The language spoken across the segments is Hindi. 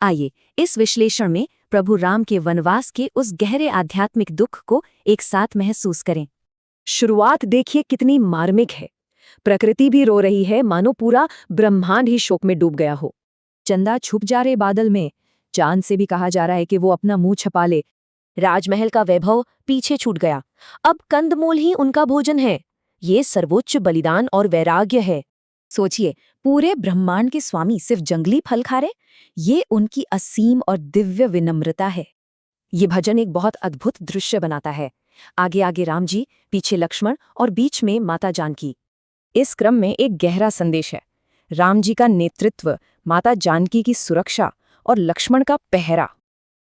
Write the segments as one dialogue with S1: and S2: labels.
S1: आइए इस विश्लेषण में प्रभु राम के वनवास के उस गहरे आध्यात्मिक दुख को एक साथ महसूस करें।
S2: शुरुआत देखिए कितनी मार्मिक है। प्रकृति भी रो रही है, मानो पूरा ब्रह्मांड ही शोक में डूब गया हो। चंदा छुप जा रहे बादल में, चांद से भी कहा जा रहा है कि वो अपना मुंह छपा ले। राजमहल का वैभव पीछे छूट गया, अब कंदमूल ही उनका भोजन है। ये सर्वोच्च बलिदान और वैराग्य है।
S1: सोचिए, पूरे ब्रह्मांड के स्वामी सिर्फ जंगली फल खा रहे। ये उनकी असीम और दिव्य विनम्रता है। ये भजन एक बहुत अद्भुत दृश्य बनाता है। आगे आगे राम जी, पीछे लक्ष्मण और बीच में माता जानकी।
S2: इस क्रम में एक गहरा संदेश है। राम जी का नेतृत्व, माता जानकी की सुरक्षा और लक्ष्मण का पहरा।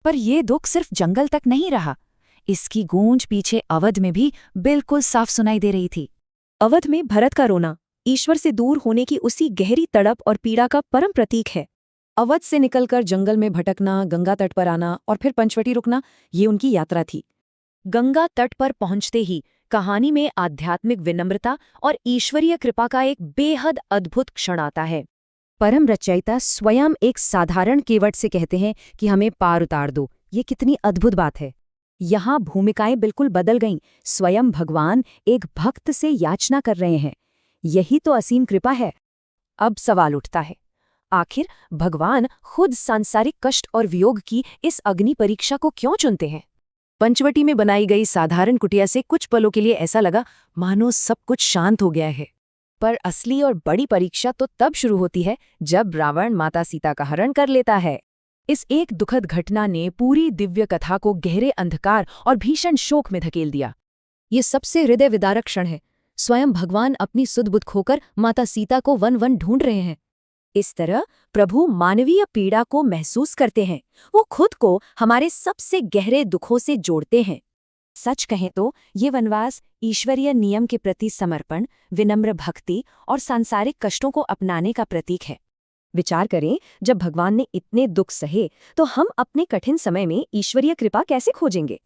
S1: पर यह दुख सिर्फ जंगल तक नहीं रहा। इसकी गूंज पीछे अवध में भी बिल्कुल साफ सुनाई दे रही थी।
S2: अवध में भरत का रोना ईश्वर से दूर होने की उसी गहरी तड़प और पीड़ा का परम प्रतीक है। अवध से निकलकर जंगल में भटकना, गंगा तट पर आना और फिर पंचवटी रुकना, ये उनकी यात्रा थी।
S1: गंगा तट पर पहुंचते ही कहानी में आध्यात्मिक विनम्रता और ईश्वरीय कृपा का एक बेहद अद्भुत क्षण आता है।
S2: परम रचयिता स्वयं एक साधारण केवट से कहते हैं कि हमें पार उतार दो। ये कितनी अद्भुत बात है। यहाँ भूमिकाएं बिल्कुल बदल गईं। स्वयं भगवान एक भक्त से याचना कर रहे हैं। यही तो असीम कृपा है। अब सवाल उठता है, आखिर भगवान खुद सांसारिक कष्ट और वियोग की इस अग्नि परीक्षा को क्यों चुनते हैं? पंचवटी में बनाई गई साधारण कुटिया से कुछ पलों के लिए ऐसा लगा मानो सब कुछ शांत हो गया है। पर असली और बड़ी परीक्षा तो तब शुरू होती है जब रावण माता सीता का हरण कर लेता है। इस एक दुखद घटना ने पूरी दिव्य कथा को गहरे अंधकार और भीषण शोक में धकेल दिया। ये सबसे हृदय विदारक क्षण है। स्वयं भगवान अपनी सुध-बुध खोकर माता सीता को वन वन ढूंढ रहे हैं।
S1: इस तरह प्रभु मानवीय पीड़ा को महसूस करते हैं। वो खुद को हमारे सबसे गहरे दुखों से जोड़ते हैं। सच कहें तो ये वनवास ईश्वरीय नियम के प्रति समर्पण, विनम्र भक्ति और सांसारिक कष्टों को अपनाने का प्रतीक है।
S2: विचार करें, जब भगवान ने इतने दुख सहे तो हम अपने कठिन समय में ईश्वरीय कृपा कैसे खोजेंगे?